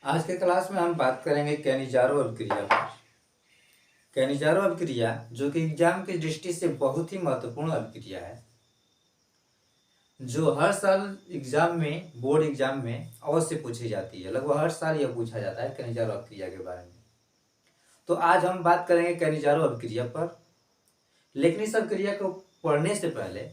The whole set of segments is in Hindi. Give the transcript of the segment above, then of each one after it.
आज के क्लास में हम बात करेंगे कैनिजारो अभिक्रिया पर। कैनिजारो अभिक्रिया जो कि एग्जाम की दृष्टि से बहुत ही महत्वपूर्ण अभिक्रिया है, जो हर साल एग्जाम में, बोर्ड एग्जाम में अवश्य पूछी जाती है। लगभग हर साल यह पूछा जाता है कैनिजारो अभिक्रिया के बारे में। तो आज हम बात करेंगे कैनिजारो अभिक्रिया पर, लेकिन इस अभिक्रिया को पढ़ने से पहले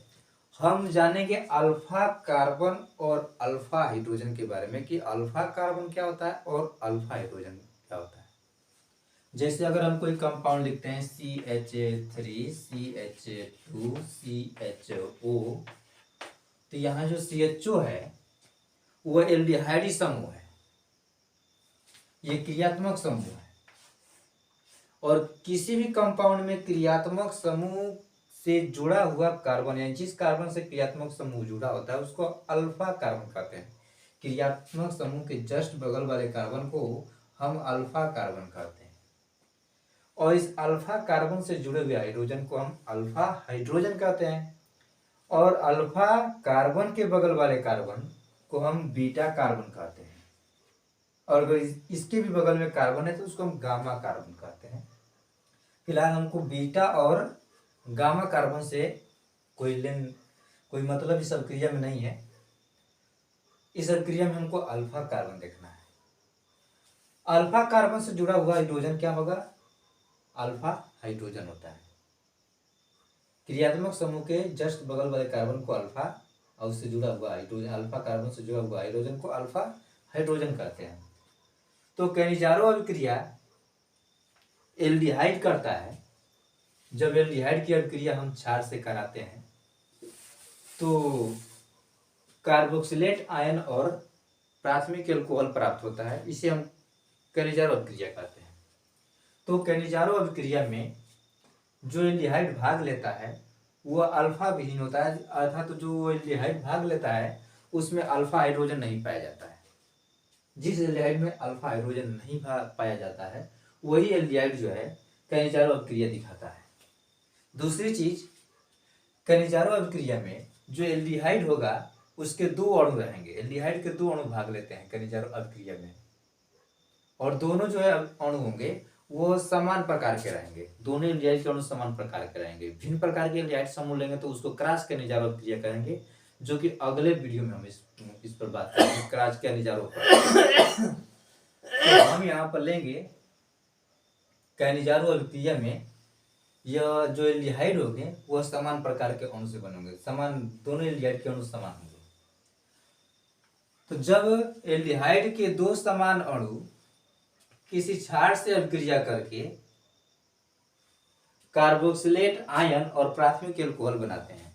हम जानेंगे अल्फा कार्बन और अल्फा हाइड्रोजन के बारे में कि अल्फा कार्बन क्या होता है और अल्फा हाइड्रोजन क्या होता है। जैसे अगर हम कोई कंपाउंड लिखते हैं CH3 CH2 CHO, तो यहाँ जो CHO है वह एल्डिहाइड समूह है, ये क्रियात्मक समूह है। और किसी भी कंपाउंड में क्रियात्मक समूह से जुड़ा हुआ कार्बन, यानी जिस कार्बन से क्रियात्मक समूह जुड़ा होता है उसको अल्फा कार्बन कहते हैं। क्रियात्मक समूह के जस्ट बगल वाले कार्बन को हम अल्फा कार्बन कहते हैं, और इस अल्फा कार्बन से जुड़े हुए हाइड्रोजन को हम अल्फा हाइड्रोजन कहते हैं। और अल्फा कार्बन के बगल वाले कार्बन को हम बीटा कार्बन कहते हैं, और अगर इसके भी बगल में कार्बन है तो उसको हम गामा कार्बन कहते हैं। फिलहाल हमको बीटा और गामा कार्बन से कोई मतलब इस अभिक्रिया में नहीं है। इस अभिक्रिया में हमको अल्फा कार्बन देखना है। अल्फा कार्बन से जुड़ा हुआ हाइड्रोजन क्या होगा? अल्फा हाइड्रोजन होता है। क्रियात्मक समूह के जस्ट बगल वाले कार्बन को अल्फा, और उससे जुड़ा हुआ हाइड्रोजन, अल्फा कार्बन से जुड़ा हुआ हाइड्रोजन को अल्फा हाइड्रोजन कहते हैं। तो कैनिजारो अभिक्रिया एल्डिहाइड करता है। जब एल्डिहाइड की अभिक्रिया हम क्षार से कराते हैं तो कार्बोक्सिलेट आयन और प्राथमिक एल्कोहल प्राप्त होता है, इसे हम कैनिजारो अभिक्रिया कहते हैं। तो कैनिजारो अभिक्रिया में जो एल्डिहाइड भाग लेता है वह अल्फा विहीन होता है, अर्थात तो जो एल्डिहाइड भाग लेता है उसमें अल्फा हाइड्रोजन नहीं पाया जाता है। जिस एल्डिहाइड में अल्फा हाइड्रोजन नहीं पाया जाता है वही एल्डिहाइड जो है कैनिजारो अभिक्रिया दिखाता है। दूसरी चीज, कैनिजारो अभिक्रिया में जो एल्डिहाइड होगा उसके दो अणु रहेंगे। एल्डिहाइड के दो अणु भाग लेते हैं कैनिजारो अभिक्रिया में, और दोनों जो है अणु होंगे वो समान प्रकार के रहेंगे। दोनों एल्डिहाइड के अणु समान प्रकार के रहेंगे। भिन्न प्रकार के एल्डिहाइड समूह लेंगे तो उसको क्रॉस कैनिजारो अभिक्रिया करेंगे, जो कि अगले वीडियो में हम इस पर बात करेंगे, क्रॉस कैनिजारो पर। तो हम यहाँ पर लेंगे कैनिजारो अभिक्रिया में यह जो एल्डिहाइड होंगे वह समान प्रकार के अणु से बनेंगे, समान, दोनों एल्डिहाइड के अणु समान होंगे। तो जब एल्डिहाइड के दो समान अणु किसी क्षार से अभिक्रिया करके कार्बोक्सिलेट आयन और प्राथमिक एल्कोहल बनाते हैं,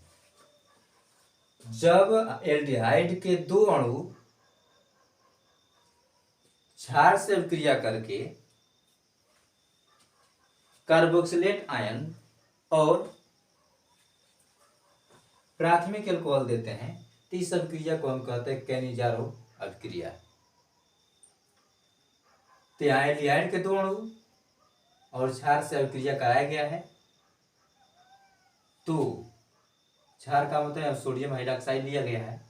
जब एल्डिहाइड के दो अणु क्षार से अभिक्रिया करके कार्बोक्सिलेट आयन और प्राथमिक एल्कोहल देते हैं, तो इस अभिक्रिया को हम कहते हैं कैनिजारो अभिक्रिया। तो यहाँ एल्डिहाइड के दो अणु और क्षार से अभिक्रिया कराया गया है, तो क्षार का मतलब है सोडियम हाइड्रोक्साइड लिया गया है,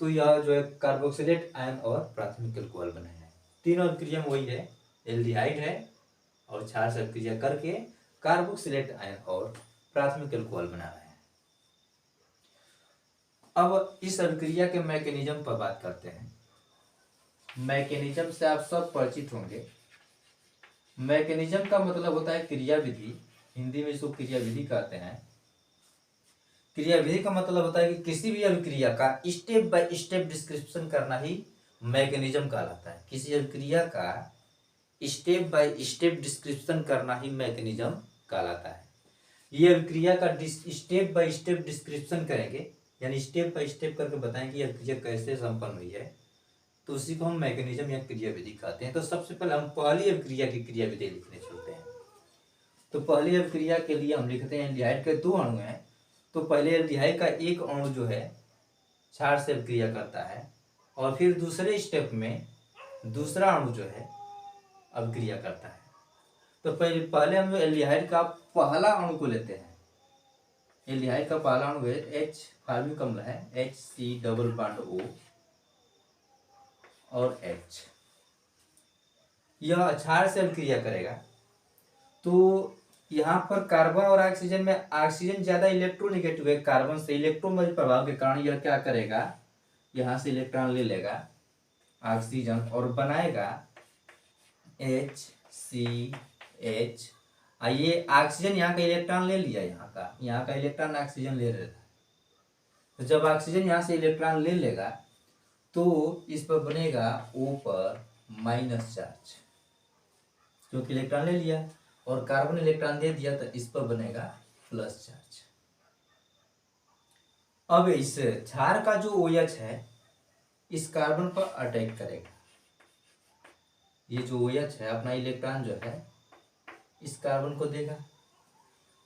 तो यह जो है कार्बोक्सिलेट आयन और प्राथमिक एल्कोहल बने हैं। तीनों अभिक्रिया में वही है, एल्डिहाइड है और क्षार से अभिक्रिया करके कार्बोक्सिलेट आयन और प्राथमिक एल्कोहल बना रहे हैं। अब इस अभिक्रिया के मैकेनिज्म पर बात करते हैं। मैकेनिज्म से आप सब परिचित होंगे। मैकेनिज्म का मतलब होता है क्रियाविधि, हिंदी में इसको क्रियाविधि कहते हैं। क्रियाविधि का मतलब होता है कि किसी भी अभिक्रिया का स्टेप बाय स्टेप डिस्क्रिप्शन करना ही मैकेनिज्म कहलाता है। किसी अभिक्रिया का स्टेप बाय स्टेप डिस्क्रिप्शन करना ही मैकेनिज्म कहलाता है। ये अभिक्रिया का स्टेप बाय स्टेप डिस्क्रिप्शन करेंगे, यानी स्टेप बाय स्टेप करके बताएंगे ये अभिक्रिया कैसे संपन्न हुई है, तो उसी को हम मैकेनिज्म या क्रियाविधि कहते हैं। तो सबसे पहले हम पहली अभिक्रिया की क्रियाविधि लिखने चलते हैं। तो पहली अभिक्रिया के लिए हम लिखते हैं एल्डिहाइड के दो अणु हैं, तो पहले एल्डिहाइड का एक अणु जो है क्षार से अभिक्रिया करता है, और फिर दूसरे स्टेप में दूसरा अणु जो है अभिक्रिया करता है। तो पहले हम एल्डिहाइड का पहला अणु को लेते हैं। एल्डिहाइड का पहला अणु है H, फार्मिक अम्ल है HC डबल बॉन्ड O और H। यह क्षार से अभिक्रिया करेगा तो यहाँ पर कार्बन और ऑक्सीजन में ऑक्सीजन ज्यादा इलेक्ट्रोनेगेटिव है कार्बन से, इलेक्ट्रोमोल प्रभाव के कारण यह क्या करेगा, यहाँ से इलेक्ट्रॉन ले लेगा ऑक्सीजन और बनाएगा HCH। ये ऑक्सीजन यहाँ का इलेक्ट्रॉन ले लिया, यहाँ का इलेक्ट्रॉन ऑक्सीजन ले रहा था। तो जब ऑक्सीजन यहाँ से इलेक्ट्रॉन ले लेगा तो इस पर बनेगा O पर माइनस चार्ज, क्योंकि इलेक्ट्रॉन ले लिया, और कार्बन इलेक्ट्रॉन दे दिया तो इस पर बनेगा प्लस चार्ज। अब इस क्षार का जो OH है इस कार्बन पर अटैक करेगा, ये जो OH है अपना इलेक्ट्रॉन जो है इस कार्बन को देगा,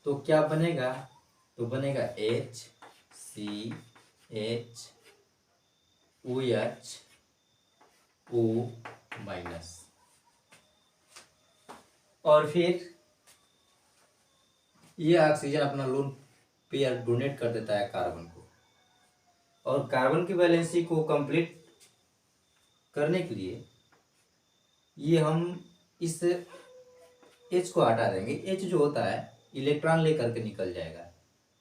तो क्या बनेगा, तो बनेगा HCH OH O माइनस। और फिर ये ऑक्सीजन अपना लोन पेयर डोनेट कर देता है कार्बन को, और कार्बन की वैलेंसी को कंप्लीट करने के लिए ये हम इस H को हटा देंगे। H जो होता है इलेक्ट्रॉन लेकर के निकल जाएगा,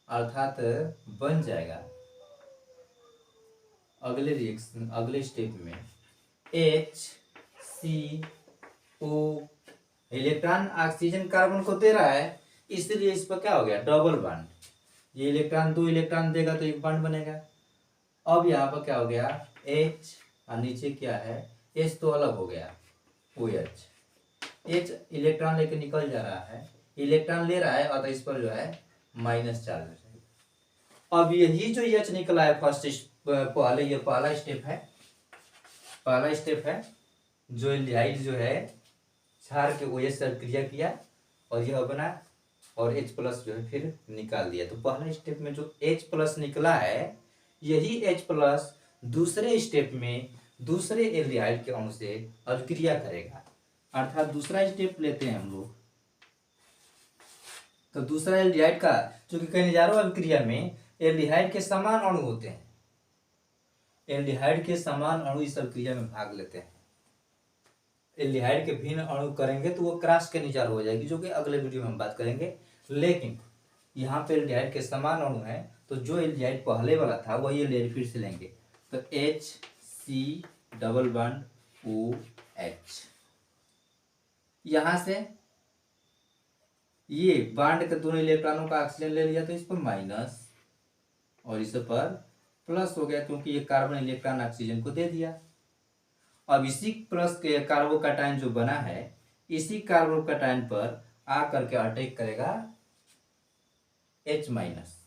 अर्थात बन जाएगा अगले रिएक्शन अगले स्टेप में HCO। इलेक्ट्रॉन ऑक्सीजन कार्बन को दे रहा है इसलिए इस पर क्या हो गया, डबल बॉन्ड। ये इलेक्ट्रॉन 2 इलेक्ट्रॉन देगा तो एक बॉन्ड बनेगा। अब यहाँ पर क्या हो गया, H और नीचे क्या है, H तो अलग हो गया OH। H इलेक्ट्रॉन लेके निकल जा रहा है, इलेक्ट्रॉन ले रहा है और तो इस पर जो है माइनस चार्ज है। अब यही जो H निकला है फर्स्ट पहले, ये पहला स्टेप है जो एल्डिहाइड जो है क्षार के OH से क्रिया किया और यह बना, और H प्लस जो है फिर निकाल दिया। तो पहला स्टेप में जो H प्लस निकला है यही H प्लस दूसरे स्टेप में दूसरे एल्डिहाइड के अणु से अभिक्रिया करेगा, अर्थात दूसरा स्टेप लेते हैं हम लोग। तो दूसरा एल्डिहाइड का, चूंकि कई हजारों अभिक्रिया में एल्डिहाइड के समान अणु होते हैं, एल्डिहाइड के समान अणु इस अभिक्रिया में भाग लेते हैं। एल्डिहाइड के भिन्न अणु करेंगे तो वो क्रॉस के निचार हो जाएगी, जो कि अगले वीडियो में हम बात करेंगे। लेकिन यहाँ पे एल्डिहाइड के समान अणु है तो जो एल्डिहाइड पहले वाला था वही एल्डिहाइड फिर से लेंगे, तो HC डबल बॉन्ड OH। यहाँ से ये बॉन्ड के दोनों इलेक्ट्रॉनों का ऑक्सीजन ले लिया तो इस पर माइनस और इस पर प्लस हो गया, क्योंकि ये कार्बन इलेक्ट्रॉन ऑक्सीजन को दे दिया। अब इसी प्लस के कार्बोकैटायन जो बना है इसी कार्बोकैटायन पर आ करके अटैक करेगा H माइनस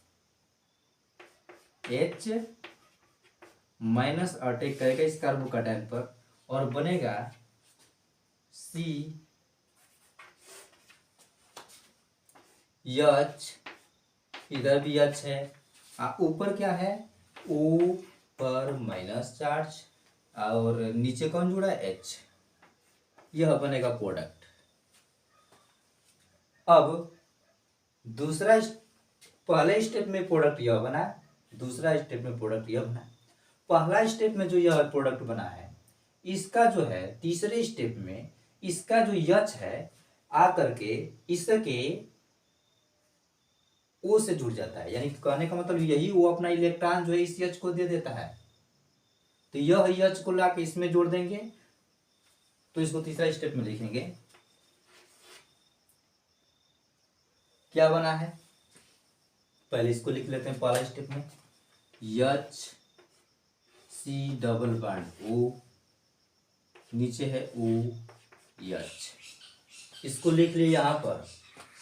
अटैक करेगा इस कार्बोकैटायन पर और बनेगा CH। इधर भी H है, ऊपर क्या है O पर माइनस चार्ज और नीचे कौन जुड़ा है H, यह बनेगा प्रोडक्ट। अब दूसरा पहले स्टेप में प्रोडक्ट यह बना, दूसरा स्टेप में प्रोडक्ट यह बना। पहला स्टेप में जो यह प्रोडक्ट बना है इसका जो है तीसरे स्टेप में इसका जो H है आकर के इसके O से जुड़ जाता है, यानी कहने का मतलब यही वो अपना इलेक्ट्रॉन जो है इस H को दे देता है, तो यह H को लाके इसमें जोड़ देंगे। तो इसको तीसरा स्टेप में लिखेंगे, क्या बना है, पहले इसको लिख लेते हैं पहला स्टेप में HC डबल बॉन्ड O, नीचे है OH, इसको लिख लिए यहाँ पर।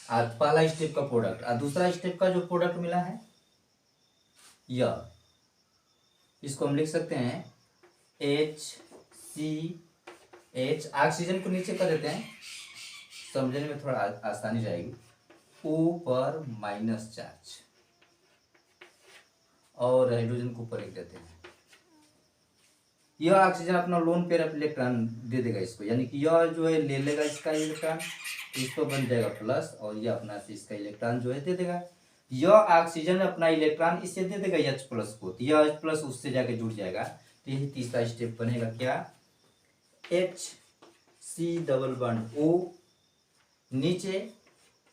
आज पहला स्टेप का प्रोडक्ट और दूसरा स्टेप का जो प्रोडक्ट मिला है यह, इसको हम लिख सकते हैं HCH। ऑक्सीजन को नीचे कर देते हैं, समझने में थोड़ा आसानी जाएगी। O पर माइनस चार्ज और हाइड्रोजन को ऊपर लिख देते हैं। यह ऑक्सीजन अपना लोन पेयर इलेक्ट्रॉन दे देगा इसको, यानी कि यह जो है ले लेगा इसका इलेक्ट्रॉन, इसको बन जाएगा प्लस और यह अपना से इसका इलेक्ट्रॉन जो है दे देगा। यह ऑक्सीजन अपना इलेक्ट्रॉन इससे दे देगा H प्लस को, तो यह H प्लस उससे जाके जुड़ जाएगा। तो यही तीसरा स्टेप बनेगा क्या, HCH C double bond O, नीचे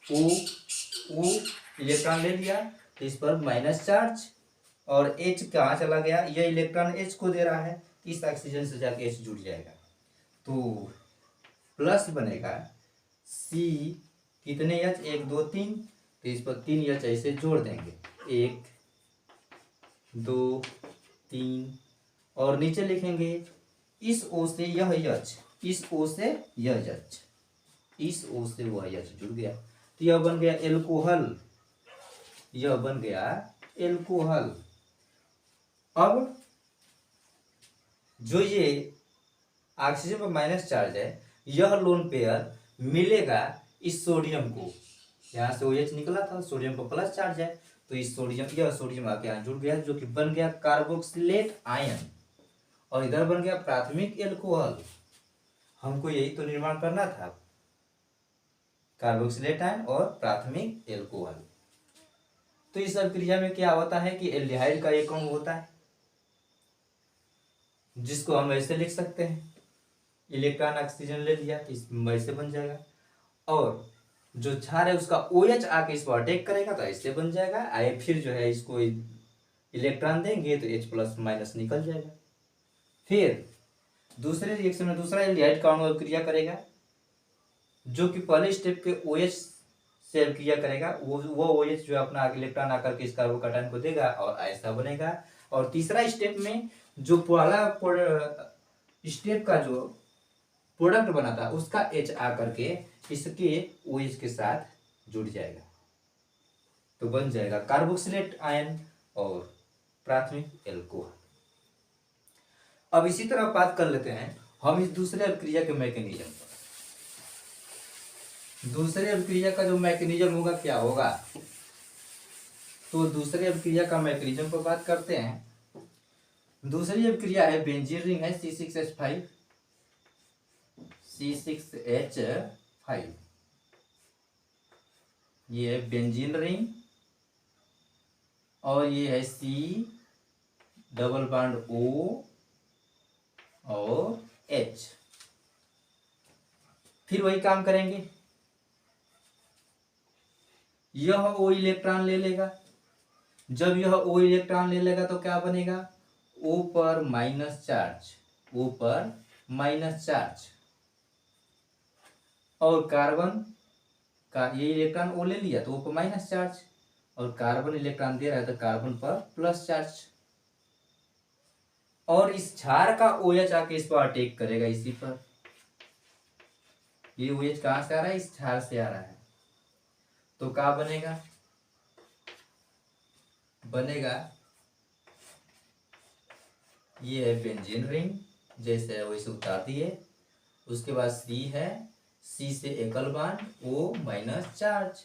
O O इलेक्ट्रॉन ले लिया तो इस पर माइनस चार्ज, और H कहाँ चला गया, यह इलेक्ट्रॉन H को दे रहा है, इस ऑक्सीजन से जाके H जुड़ जाएगा, तो प्लस बनेगा C कितने H, 1 2 3, तो इस पर 3 H ऐसे जोड़ देंगे, 1 2 3, और नीचे लिखेंगे इस O से यह H, इस O से यह H, इस O से वह H जुड़ गया, तो यह बन गया एल्कोहल, यह बन गया एल्कोहल। अब जो ये ऑक्सीजन पर माइनस चार्ज है, यह लोन पेयर मिलेगा इस सोडियम को, यहाँ से OH निकला था, सोडियम पर प्लस चार्ज है, तो इस सोडियम, यह सोडियम आके यहाँ जुड़ गया, जो कि बन गया कार्बोक्सिलेट आयन, और इधर बन गया प्राथमिक एल्कोहल। हमको यही तो निर्माण करना था, कार्बोक्सिलेट आयन और प्राथमिक एल्कोहल। तो इस अभिक्रिया में क्या होता है कि एल्डिहाइड का एक अणु होता है, जिसको हम ऐसे लिख सकते हैं, इलेक्ट्रॉन ऑक्सीजन ले लिया तो इसमें ऐसे बन जाएगा, और जो क्षार है उसका OH आके इस पर अटैक करेगा तो ऐसे बन जाएगा, आए फिर जो है इसको इलेक्ट्रॉन देंगे तो H प्लस माइनस निकल जाएगा। फिर दूसरे रिएक्शन में दूसरा एल्डिहाइड का अणु अभिक्रिया करेगा, जो कि पहले स्टेप के OH से अभिक्रिया करेगा, वो OH जो अपना इलेक्ट्रॉन आकर के इस कार्बोकैटायन को देगा और ऐसा बनेगा। और तीसरा स्टेप में जो पहला स्टेप का जो प्रोडक्ट बना था उसका H आकर के इसके OH के साथ जुड़ जाएगा, तो बन जाएगा कार्बोक्सिलेट आयन और प्राथमिक एल्कोहल। अब इसी तरह बात कर लेते हैं हम इस दूसरे अभिक्रिया के मैकेनिज्म पर। दूसरे अभिक्रिया का जो मैकेनिज्म होगा क्या होगा, तो दूसरे अभिक्रिया का मैकेनिज्म पर बात करते हैं। दूसरी अभिक्रिया है बेंजीन रिंग है C6H5, C6H5, ये है बेंजीन रिंग, और ये है C डबल बॉन्ड O और H। फिर वही काम करेंगे, यह O इलेक्ट्रॉन ले लेगा, जब यह O इलेक्ट्रॉन ले लेगा तो क्या बनेगा, O पर माइनस चार्ज, O पर माइनस चार्ज, और कार्बन का ये इलेक्ट्रॉन O ले लिया तो O पर माइनस चार्ज, और कार्बन इलेक्ट्रॉन दे रहा है तो कार्बन पर प्लस चार्ज, और इस क्षार का OH आके इस पर अटैक करेगा, इसी पर, ये OH कहां से आ रहा है, इस क्षार से आ रहा है, तो क्या बनेगा, बनेगा ये है बेंजीन रिंग, जैसे है वैसे उतार दिए। उसके बाद C है, C से एकल बॉन्ड O माइनस चार्ज,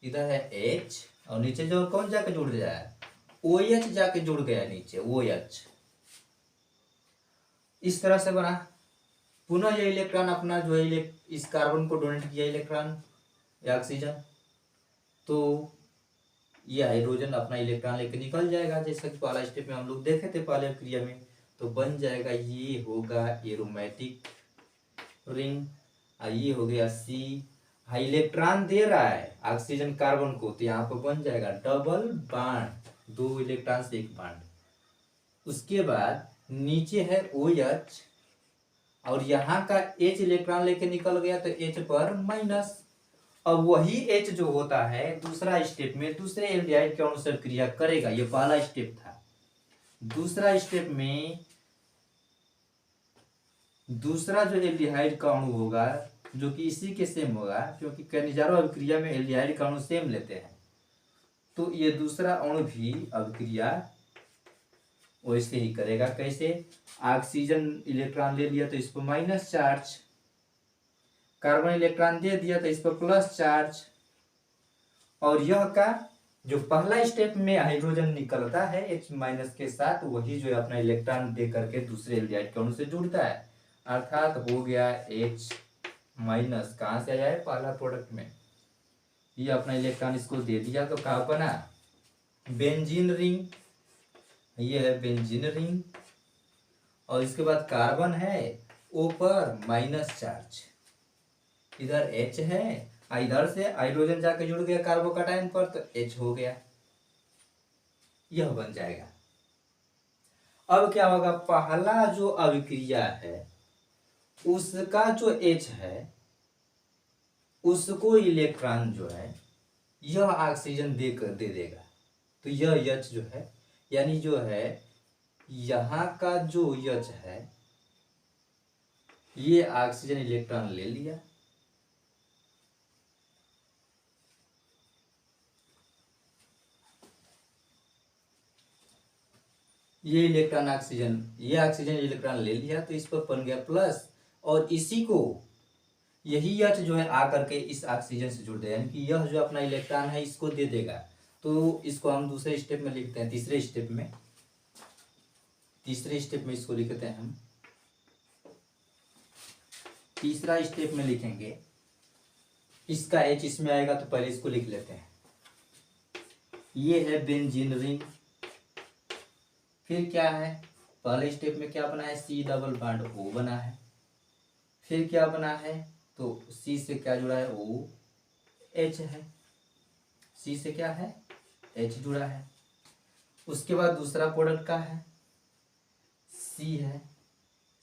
इधर है H, और नीचे जो कौन जाके जुड़ गया है, OH जाके जुड़ गया नीचे, OH। इस तरह से बना, पुनः ये इलेक्ट्रॉन अपना जो है इस कार्बन को डोनेट किया इलेक्ट्रॉन या ऑक्सीजन, तो ये हाइड्रोजन अपना इलेक्ट्रॉन लेके निकल जाएगा, जैसा कि पहला स्टेप में हम लोग देखे थे पहले क्रिया में, तो बन जाएगा, ये होगा एरोमेटिक रिंग, ये हो गया C, इलेक्ट्रॉन दे रहा है ऑक्सीजन कार्बन को, तो यहाँ पर बन जाएगा डबल बॉन्ड, 2 इलेक्ट्रॉन से एक बॉन्ड। उसके बाद नीचे है OH, और यहाँ का H इलेक्ट्रॉन लेके निकल गया तो H पर माइनस। अब वही H जो होता है दूसरा स्टेप में दूसरे एल्डिहाइड के अणु से क्रिया करेगा, ये पहला स्टेप था। दूसरा स्टेप में दूसरा जो एल्डिहाइड का अणु होगा, जो कि इसी के सेम होगा, क्योंकि कैनिजारो अभिक्रिया में एल्डिहाइड का अणु सेम लेते हैं, तो ये दूसरा अणु भी अभिक्रिया वैसे ही करेगा। कैसे, ऑक्सीजन इलेक्ट्रॉन ले लिया तो इस पर माइनस चार्ज, कार्बन इलेक्ट्रॉन दे दिया तो इस पर प्लस चार्ज, और यह का जो पहला स्टेप में हाइड्रोजन निकलता है H माइनस के साथ, वही जो है अपना इलेक्ट्रॉन दे करके दूसरे एल्डिहाइड के अणु से जुड़ता है, अर्थात हो गया H माइनस, कहाँ से आया है, पहला प्रोडक्ट में, ये अपना इलेक्ट्रॉन इसको दे दिया तो क्या बना, बेंजीन रिंग, ये है बेंजीन रिंग, और इसके बाद कार्बन है O पर माइनस चार्ज, इधर H है, इधर से हाइड्रोजन जाके जुड़ गया कार्बोकैटायन पर, तो H हो गया, यह बन जाएगा। अब क्या होगा, पहला जो अभिक्रिया है उसका जो H है उसको इलेक्ट्रॉन जो है यह ऑक्सीजन दे देगा। तो यह H जो है, यानी जो है यहाँ का जो H है ये ऑक्सीजन इलेक्ट्रॉन ले लिया, ये इलेक्ट्रॉन ऑक्सीजन, ये ऑक्सीजन इलेक्ट्रॉन ले लिया, तो इस पर बन गया प्लस, और इसी को यही H जो है आकर के इस ऑक्सीजन से जुड़ देगा, यानी कि यह जो अपना इलेक्ट्रॉन है इसको दे देगा। तो इसको हम दूसरे स्टेप में लिखते हैं, तीसरे स्टेप में इसको लिखते हैं हम। तीसरा स्टेप में लिखेंगे, इसका H इसमें आएगा, तो पहले इसको लिख लेते हैं। ये है बेंजीन रिंग। फिर क्या है, पहले स्टेप में क्या बना है, C डबल बॉन्ड O बना है। फिर क्या बना है, तो C से क्या जुड़ा है, OH है। C से क्या है, H जुड़ा है। उसके बाद दूसरा प्रोडक्ट का है, C है।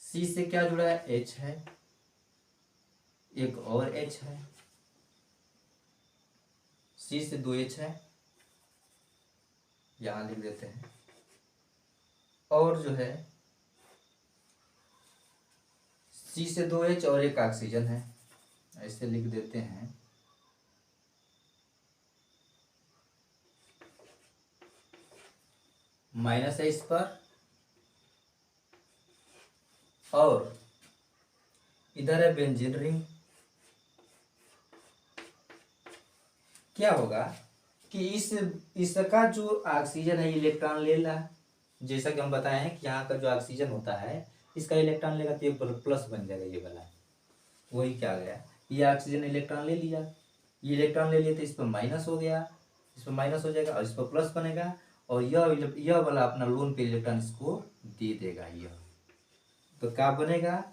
C से क्या जुड़ा है, H है, एक और H है। C से 2H है, यहां लिख देते हैं। और जो है C से 2H और एक ऑक्सीजन है, ऐसे लिख देते हैं। माइनस है इस पर, और इधर है बेंजीन रिंग। क्या होगा कि इसका जो ऑक्सीजन है इलेक्ट्रॉन ले ला, जैसा कि हम बताए हैं कि यहाँ का जो ऑक्सीजन होता है इसका इलेक्ट्रॉन लेगा, तो ये प्लस बन जाएगा, ये वाला वही क्या गया, ये ऑक्सीजन इलेक्ट्रॉन ले लिया, ये इलेक्ट्रॉन ले लिया, तो इस पर माइनस हो गया, इस पर माइनस हो जाएगा, और इस पर प्लस बनेगा, और यह वाला अपना लोन पे इलेक्ट्रॉन इसको दे देगा। यह तो क्या बनेगा,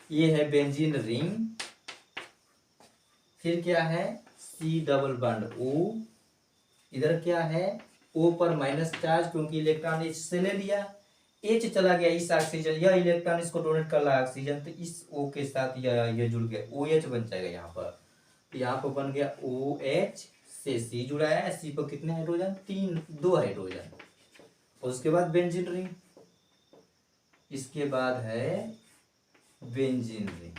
ये है बेंजीन रिंग। फिर क्या है, C डबल बॉन्ड O। इधर क्या है, O पर माइनस चार्ज, क्योंकि इलेक्ट्रॉन H से ले लिया, H चला गया इस ऑक्सीजन, यह इलेक्ट्रॉन इसको डोनेट कर रहा है ऑक्सीजन, तो इस O के साथ यह जुड़ गया, OH बन जाएगा यहाँ पर। तो यहाँ पर बन गया OH से C जुड़ा है, C पर कितने हाइड्रोजन, 2 हाइड्रोजन। उसके बाद बेंजीन रिंग, इसके बाद है बेंजीन रिंग,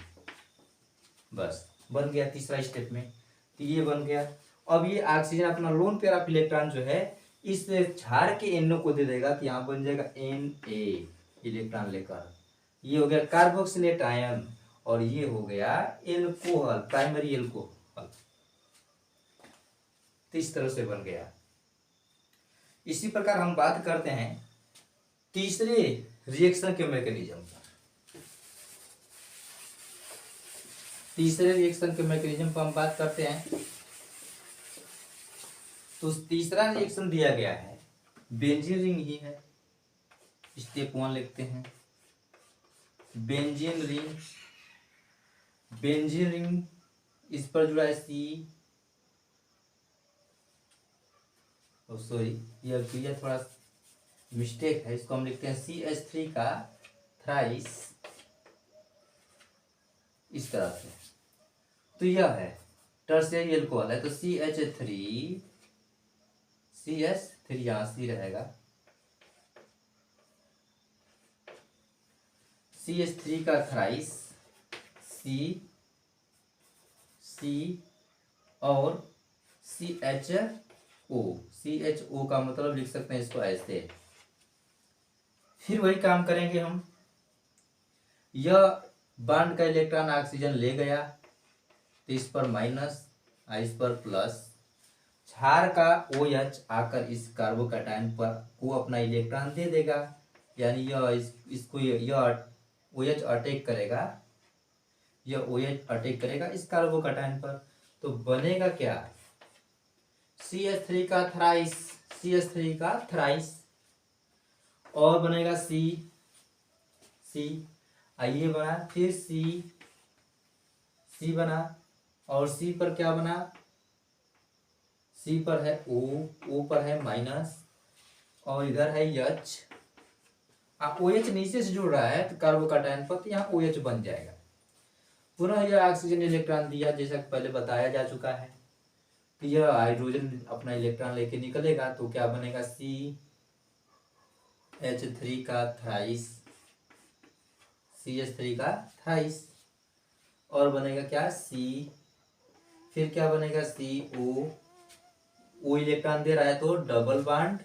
बस बन गया तीसरा स्टेप में। तो ये बन गया। अब ये ऑक्सीजन अपना लोन पेयर ऑफ इलेक्ट्रॉन जो है इस क्षार के NO को दे देगा, तो यहाँ बन जाएगा Na इलेक्ट्रॉन लेकर, ये हो गया कार्बोक्सिलेट आयन, और ये हो गया एल्कोहल, प्राइमरी एल्कोहल। तो इस तरह से बन गया। इसी प्रकार हम बात करते हैं तीसरे रिएक्शन के मैकेनिज्म पर। तीसरे रिएक्शन के मैकेनिज्म पर हम बात करते हैं, तो तीसरा रिएक्शन दिया गया है, बेंजीन रिंग ही है। स्टेप 1 लिखते हैं, बेंजीन रिंग। बेंजीन रिंग, इस पर जुड़ा है C, सॉरी यह थोड़ा मिस्टेक है, इसको हम लिखते हैं CH3 का थ्राइस, इस तरह से। तो यह है टर्शियरी एल्कोहल है, तो CH3 यहाँ C रहेगा, CH3 का थ्राइस C और CHO का मतलब लिख सकते हैं इसको ऐसे। फिर वही काम करेंगे हम, यह बॉन्ड का इलेक्ट्रॉन ऑक्सीजन ले गया, तो इस पर माइनस, इस पर प्लस, क्षार का OH आकर इस कार्बोकैटायन पर को अपना इलेक्ट्रॉन दे देगा, यानी यह OH अटैक करेगा, यह OH अटैक करेगा इस कार्बोकैटायन पर, तो बनेगा क्या, CH3 का थ्राइस, और बनेगा C, ये बना, फिर C C बना, और C पर क्या बना, C पर है O, O पर है माइनस, और इधर है H। OH नीचे से जुड़ रहा है तो कार्बोकैटायन पर, तो यहाँ OH बन जाएगा। पुनः यह ऑक्सीजन इलेक्ट्रॉन दिया, जैसा कि पहले बताया जा चुका है। तो यह हाइड्रोजन अपना इलेक्ट्रॉन लेके निकलेगा, तो क्या बनेगा, CH3 का थ्राइस, CH3 का थ्राइस, और बनेगा क्या, C, फिर क्या बनेगा, CO, O इलेक्ट्रॉन दे रहा है तो डबल बॉन्ड,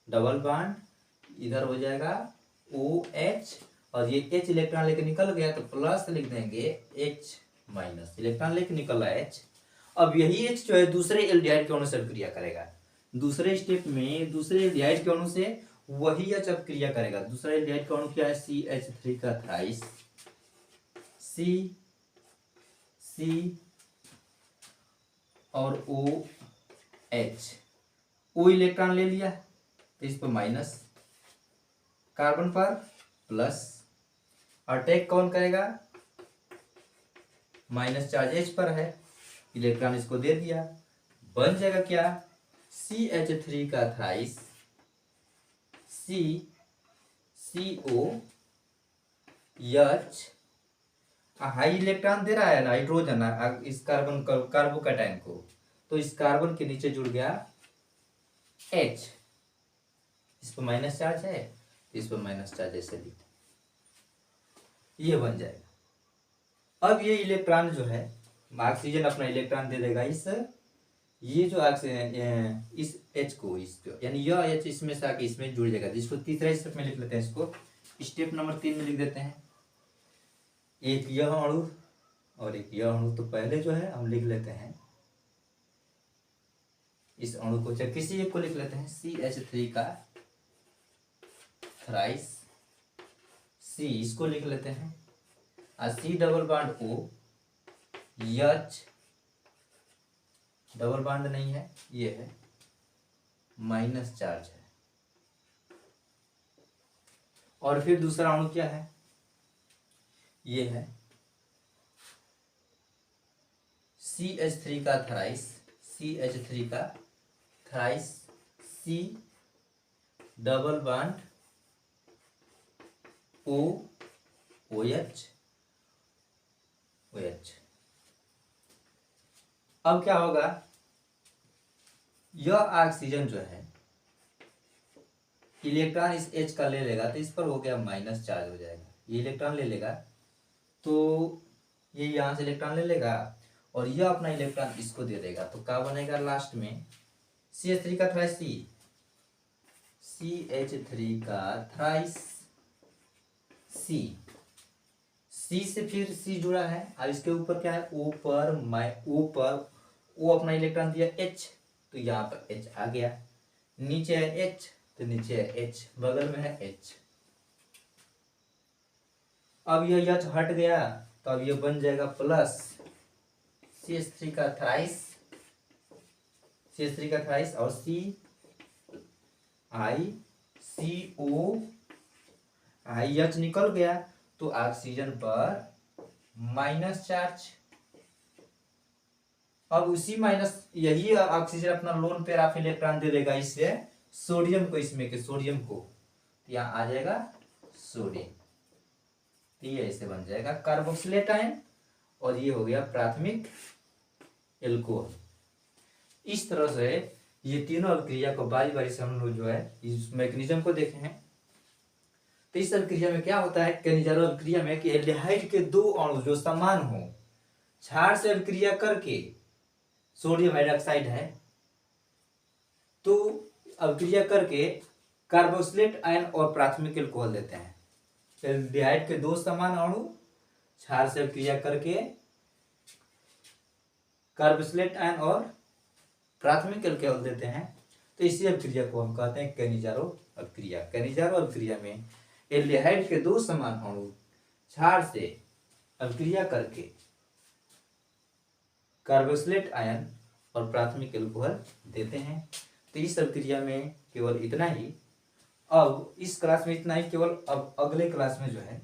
डबल बॉन्ड, इधर हो जाएगा OH, और ये H इलेक्ट्रॉन लेके निकल गया तो प्लस लिख देंगे H माइनस, इलेक्ट्रॉन लेके निकला H। अब यही H जो है दूसरे एल्डिहाइड के अणु से क्रिया करेगा, दूसरे स्टेप में दूसरे एल्डिहाइड के अणु से वही H अब क्रिया करेगा। दूसरा एल्डिहाइड का अणु क्या है, CH3 का थ्राइस, C और OH, O इलेक्ट्रॉन ले लिया तो इस पर माइनस, कार्बन पर प्लस, अटैक कौन करेगा, माइनस चार्ज H पर है, इलेक्ट्रॉन इसको दे दिया, बन जाएगा क्या, CH3 का thrice, CO H, high electron दे रहा है ना हाइड्रोजन इस कार्बन कार्बोकैटायन को, तो इस कार्बन के नीचे जुड़ गया H, इस पर माइनस चार्ज है, इस पर माइनस चार्ज ऐसे लिख, ये बन जाएगा। अब ये इलेक्ट्रॉन जो है, ऑक्सीजन अपना इलेक्ट्रॉन दे देगा इस, ये जो ऑक्सीजन इस H को, इसको, यानी यह H इसमें से आके इसमें जुड़ जाएगा, जिसको तीसरा स्टेप में लिख लेते हैं, इसको स्टेप नंबर 3 में लिख देते हैं। एक यह अणु और एक यह अणु, तो पहले जो है हम लिख लेते हैं इस अणु को, चाहे किसी एक को लिख लेते हैं, CH3 का थ्राइस, C इसको लिख लेते हैं, और C double bond O, H double bond नहीं है, ये है माइनस चार्ज है। और फिर दूसरा अणु क्या है, ये है CH3 का थ्राइस, CH3 का thrice, C double bond O, OH, OH। अब क्या होगा, यह ऑक्सीजन जो है इलेक्ट्रॉन इस H का ले लेगा, तो इस पर हो गया माइनस चार्ज हो जाएगा, ये इलेक्ट्रॉन ले लेगा तो ये यहाँ से इलेक्ट्रॉन ले लेगा, और यह अपना इलेक्ट्रॉन इसको दे देगा, तो क्या बनेगा लास्ट में, CH3 का थ्राइस, CH3 का थ्राइस, C से फिर C जुड़ा है, और इसके ऊपर क्या है, O पर O अपना इलेक्ट्रॉन दिया H, तो यहाँ पर H आ गया, नीचे है H तो नीचे है H, बगल में है H। अब यह H हट गया, तो अब ये बन जाएगा प्लस CH3 का थ्राइस, CH3 का थ्राइस, और CiCO, H निकल गया तो ऑक्सीजन पर माइनस चार्ज। अब उसी माइनस, यही ऑक्सीजन अपना लोन पेयर ऑफ इलेक्ट्रॉन दे देगा इससे सोडियम को, इसमें के सोडियम को, तो यहाँ आ जाएगा सोडियम, तो ये ऐसे बन जाएगा कार्बोक्सिलेट आयन, और ये हो गया प्राथमिक एल्कोहल। इस तरह से ये तीनों अभिक्रिया को बारी बारी से हम लोग जो है इस मैकेनिज्म को देखे हैं। तो इस अभिक्रिया में क्या होता है, कैनिजारो अभिक्रिया में, कि एल्डिहाइड के दो अणु जो समान हो, क्षार से अभिक्रिया करके, सोडियम हाइड्रोक्साइड है, तो अभिक्रिया करके कार्बोक्सिलेट आयन और प्राथमिक एल्कोहल देते हैं। एल्डिहाइड के दो समान अणु क्षार से अभिक्रिया करके कार्बोक्सिलेट आयन और प्राथमिक एल्कोहल देते हैं, तो इसी अभिक्रिया को हम कहते हैं कैनिजारो अभिक्रिया। कैनिजारो अभिक्रिया में एल्डिहाइड के दो समान अणु क्षार से अभिक्रिया करके कार्बोक्सिलेट आयन और प्राथमिक एल्कोहल देते हैं। तो इस अभिक्रिया में केवल इतना ही। अब इस क्लास में इतना ही, केवल अब अगले क्लास में जो है